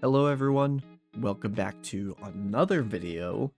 Hello everyone, welcome back to another video.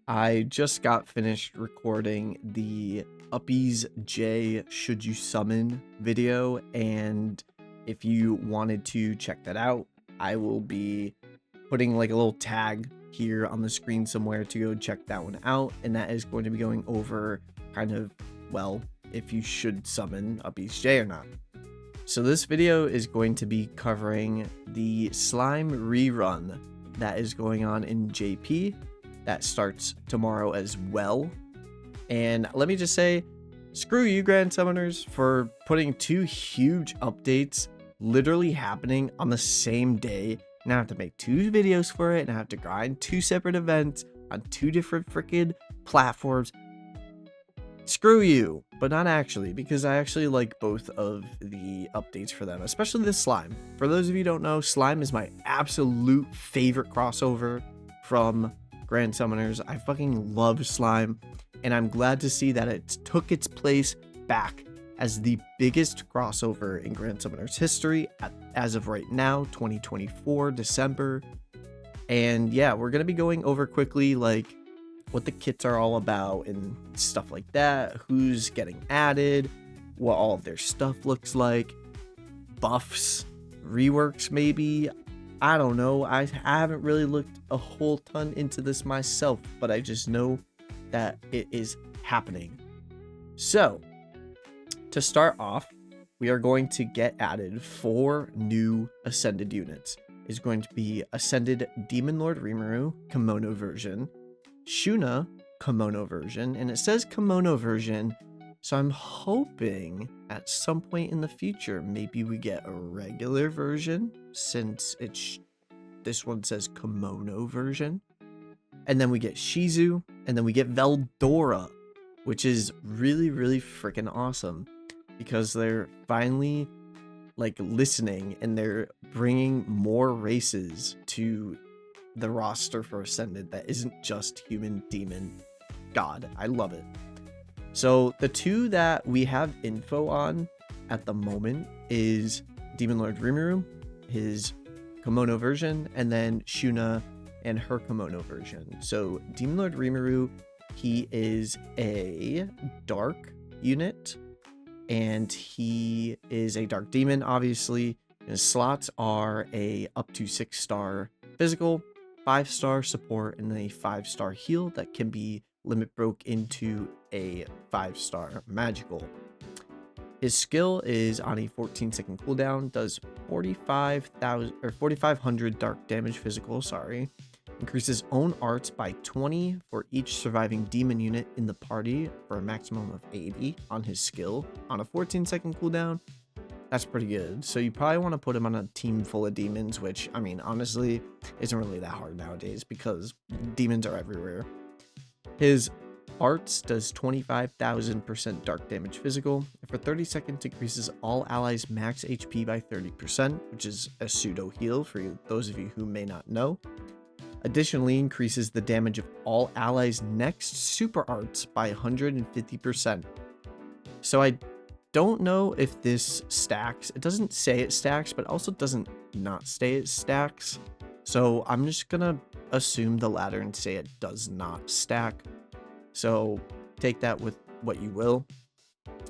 I just got finished recording the Uppies J Should You Summon video, and if you wanted to check that out, I will be putting like a little tag here on the screen somewhere to go check that one out, and that is going to be going over kind of, well, if you should summon Uppies J or not. So this video is going to be covering the slime rerun that is going on in JP that starts tomorrow as well. And let me just say, screw you Grand Summoners for putting two huge updates literally happening on the same day. Now I have to make two videos for it, and I have to grind two separate events on two different freaking platforms. Screw you, but not actually, because I actually like both of the updates for them, especially the slime. For those of you who don't know, slime is my absolute favorite crossover from Grand Summoners. I fucking love slime, and I'm glad to see that it took its place back as the biggest crossover in Grand Summoners history as of right now, 2024 December. And yeah, we're gonna be going over quickly like what the kits are all about and stuff like that, who's getting added, what all of their stuff looks like, buffs, reworks maybe. I don't know. I haven't really looked a whole ton into this myself, but I just know that it is happening. So to start off, we are going to get added 4 new Ascended units. It's going to be Ascended Demon Lord Rimuru Kimono version, Shuna Kimono version, and it says Kimono version, so I'm hoping at some point in the future maybe we get a regular version, since this one says Kimono version. And then we get Shizu, and then we get Veldora, which is really freaking awesome, because they're finally like listening and they're bringing more races to the roster for Ascended that isn't just human, demon, god. I love it. So the two that we have info on at the moment is Demon Lord Rimuru, his Kimono version, and then Shuna and her Kimono version. So Demon Lord Rimuru, he is a dark unit, and he is a dark demon, obviously. His slots are a up to 6-star physical, 5-star support, and a 5-star heal that can be limit broke into a 5-star magical. His skill is on a 14-second cooldown, does 4,500 dark damage physical, increases own arts by 20 for each surviving demon unit in the party for a maximum of 80 on his skill on a 14-second cooldown. That's pretty good. So you probably want to put him on a team full of demons, which, I mean, honestly, isn't really that hard nowadays because demons are everywhere. His arts does 25,000% dark damage physical, and for 30 seconds increases all allies' max HP by 30%, which is a pseudo heal for those of you who may not know. Additionally, increases the damage of all allies' next super arts by 150%. So I don't know if this stacks. It doesn't say it stacks, but also doesn't not say it stacks. So I'm just gonna assume the latter and say it does not stack. So take that with what you will.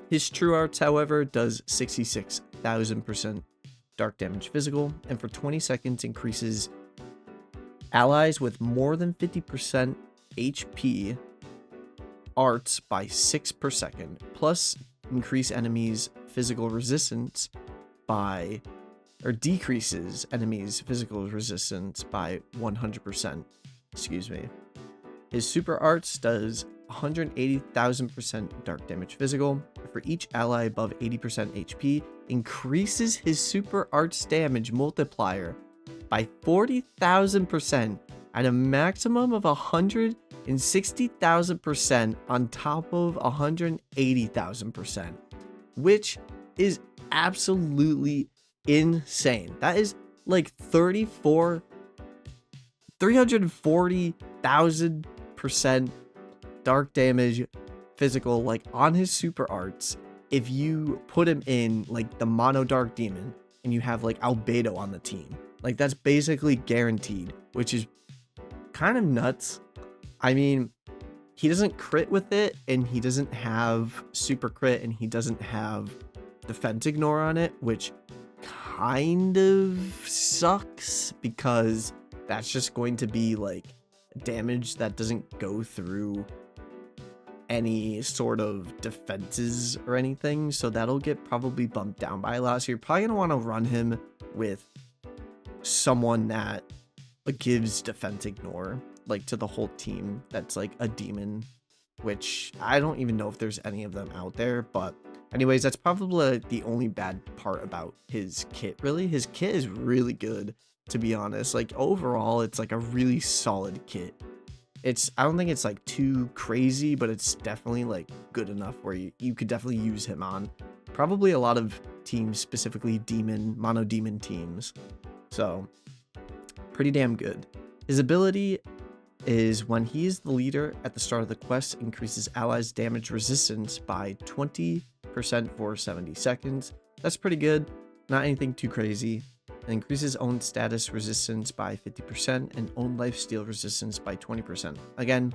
His true arts, however, does 66,000% dark damage physical, and for 20 seconds increases allies with more than 50% HP arts by 6 per second, plus increase enemies physical resistance by, or decreases enemies physical resistance by 100%. Excuse me. His super arts does 180,000% dark damage physical. For each ally above 80% HP, increases his super arts damage multiplier by 40,000% at a maximum of 160,000% on top of 180,000%, which is absolutely insane. That is like 340,000% dark damage physical, like on his super arts. If you put him in like the mono dark demon and you have like Albedo on the team, Like, that's basically guaranteed, which is kind of nuts. I mean, he doesn't crit with it, and he doesn't have super crit, and he doesn't have defense ignore on it, which kind of sucks because that's just going to be like damage that doesn't go through any sort of defenses or anything, so that'll get probably bumped down by a lot. So you're probably going to want to run him with someone that gives defense ignore like to the whole team that's like a demon, which I don't even know if there's any of them out there. But anyways, that's probably the only bad part about his kit. Really, his kit is really good, to be honest. Like, overall, it's like a really solid kit. I don't think it's like too crazy, but it's definitely like good enough where you could definitely use him on probably a lot of teams, specifically mono demon teams. So pretty damn good. His ability is when he is the leader at the start of the quest, increases allies damage resistance by 20% for 70 seconds. That's pretty good. Not anything too crazy. It increases own status resistance by 50% and own lifesteal resistance by 20%. Again,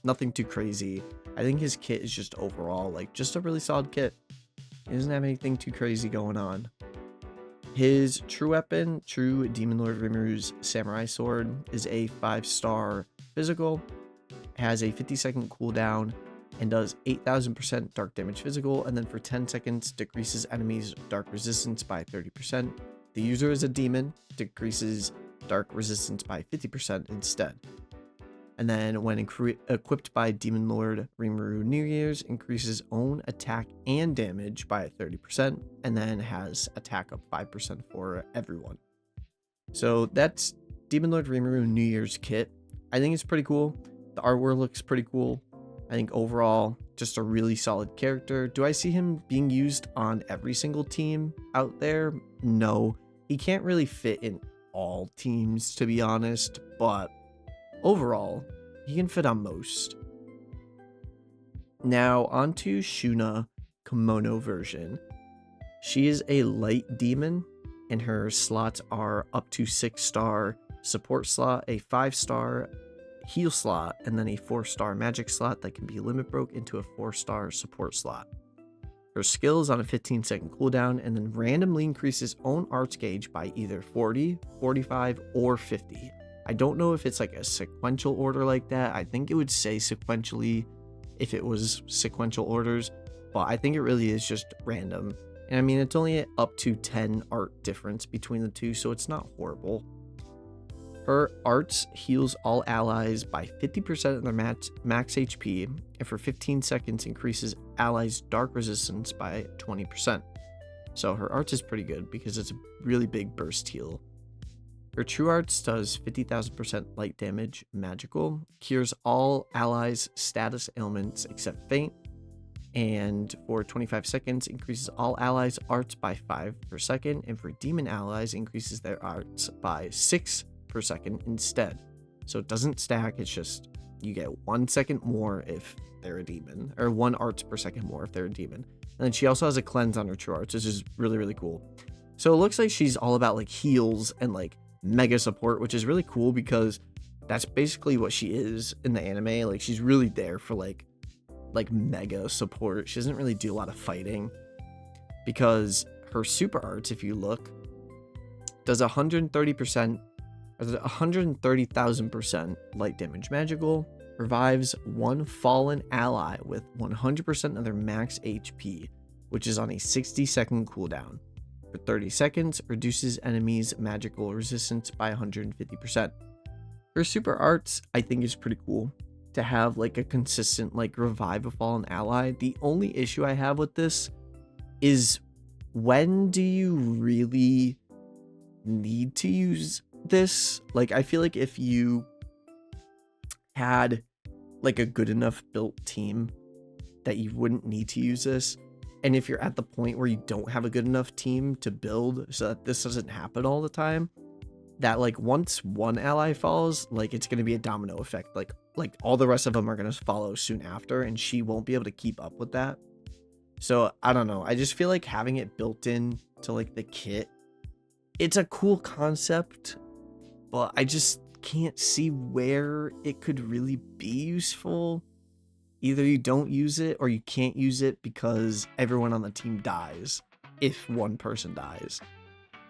nothing too crazy. I think his kit is just overall like just a really solid kit. He doesn't have anything too crazy going on. His true weapon, True Demon Lord Rimuru's Samurai Sword, is a 5-star physical, has a 50-second cooldown, and does 8,000% dark damage physical, and then for 10 seconds decreases enemies' dark resistance by 30%. The user is a demon, decreases dark resistance by 50% instead. And then when equipped by Demon Lord Rimuru New Year's, increases own attack and damage by 30%, and then has attack up 5% for everyone. So that's Demon Lord Rimuru New Year's kit. I think it's pretty cool. The artwork looks pretty cool. I think overall, just a really solid character. Do I see him being used on every single team out there? No. He can't really fit in all teams, to be honest, but overall, he can fit on most. Now, onto Shuna Kimono version. She is a light demon, and her slots are up to 6-star support slot, a 5-star heal slot, and then a 4-star magic slot that can be limit broke into a 4-star support slot. Her skill is on a 15-second cooldown and then randomly increases own arts gauge by either 40, 45, or 50. I don't know if it's like a sequential order like that. I think it would say sequentially if it was sequential orders, but I think it really is just random. And I mean, it's only up to 10 art difference between the two, so it's not horrible. Her arts heals all allies by 50% of their max HP, and for 15 seconds increases allies' dark resistance by 20%. So her arts is pretty good because it's a really big burst heal. Her true arts does 50,000% light damage magical, cures all allies' status ailments except faint, and for 25 seconds increases all allies' arts by 5 per second, and for demon allies increases their arts by 6 per second instead. So it doesn't stack, it's just you get 1 second more if they're a demon, or 1 arts per second more if they're a demon. And then she also has a cleanse on her true arts, which is really, really cool. So it looks like she's all about like heals and like mega support, which is really cool because that's basically what she is in the anime. Like, she's really there for like mega support. She doesn't really do a lot of fighting because her super arts, if you look, does 130%, 130,000% light damage magical, revives one fallen ally with 100% of their max HP, which is on a 60-second cooldown. For 30 seconds, reduces enemies' magical resistance by 150%. Her super arts, I think, is pretty cool to have like a consistent like revive a fallen ally. The only issue I have with this is, when do you really need to use this? Like, I feel like if you had like a good enough built team that you wouldn't need to use this, and if you're at the point where you don't have a good enough team to build so that this doesn't happen all the time, that like once one ally falls, like it's going to be a domino effect, like all the rest of them are going to follow soon after, and she won't be able to keep up with that. So I don't know, I just feel like having it built in to like the kit it's a cool concept, but I just can't see where it could really be useful. Either you don't use it or you can't use it because everyone on the team dies if one person dies.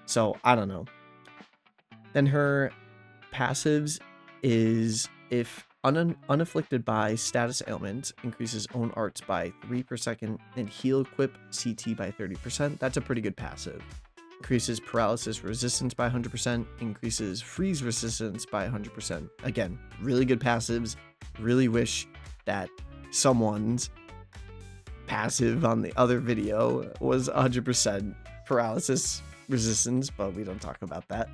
So I don't know. Then her passives is if unafflicted by status ailment, increases own arts by 3 per second, and heal equip CT by 30%. That's a pretty good passive. Increases paralysis resistance by 100%, increases freeze resistance by 100%. Again, really good passives. Really wish that someone's passive on the other video was 100% paralysis resistance, but we don't talk about that.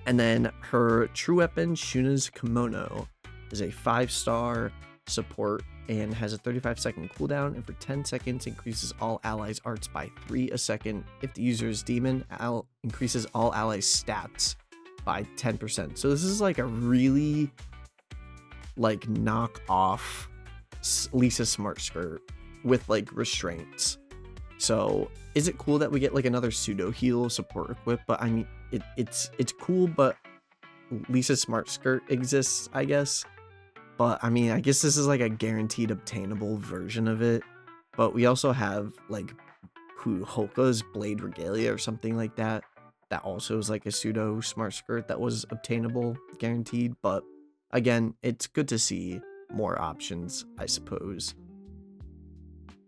And then her true weapon, Shuna's Kimono, is a 5-star support and has a 35-second cooldown, and for 10 seconds increases all allies' arts by 3 a second. If the user is demon, increases all allies' stats by 10%. So this is like a really like knock-off Lisa Smart Skirt with like restraints. So is it cool that we get like another pseudo heal support equip? But I mean, it's cool, but Lisa Smart Skirt exists, I guess. But I mean, I guess this is like a guaranteed obtainable version of it. But we also have like Hoka's Blade Regalia or something like that. That also is like a pseudo Smart Skirt that was obtainable, guaranteed. But again, it's good to see more options, I suppose.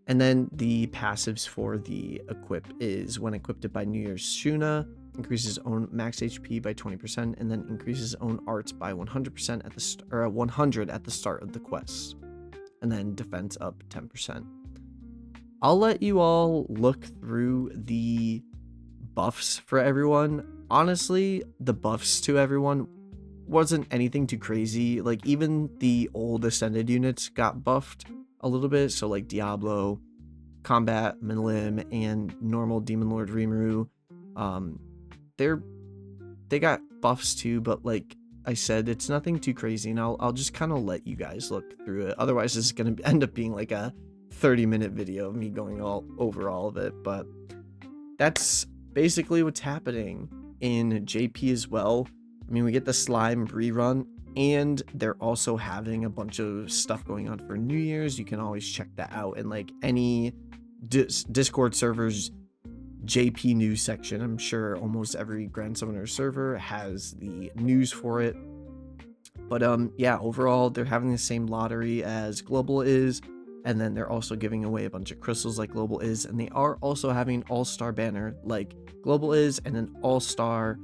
And then the passives for the equip is when equipped by New Year's Shuna, increases own max HP by 20%, and then increases own arts by 100% at the 100 at the start of the quest, and then defense up 10%. I'll let you all look through the buffs for everyone. Honestly, the buffs to everyone wasn't anything too crazy. Like even the old ascended units got buffed a little bit. So like Diablo, Combat, Minlim, and normal Demon Lord Rimuru, they got buffs too, but like I said, it's nothing too crazy, and I'll just kind of let you guys look through it. Otherwise, this is gonna end up being like a 30-minute video of me going all over all of it. But that's basically what's happening in JP as well. I mean, we get the slime rerun, and they're also having a bunch of stuff going on for New Year's. You can always check that out in like any Discord server's JP news section. I'm sure almost every Grand Summoner server has the news for it. But yeah, overall, they're having the same lottery as Global is, and then they're also giving away a bunch of crystals like Global is, and they are also having an all-star banner like Global is, and an all-star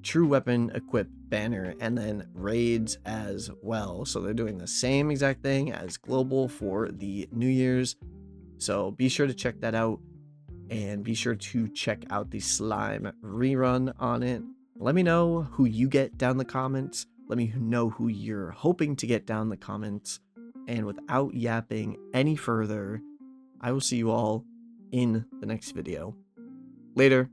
true weapon equip banner, and then raids as well. So they're doing the same exact thing as Global for the New Year's. So be sure to check that out, and be sure to check out the slime rerun on it. Let me know who you get down in the comments. Let me know who you're hoping to get down in the comments. And without yapping any further, I will see you all in the next video. Later.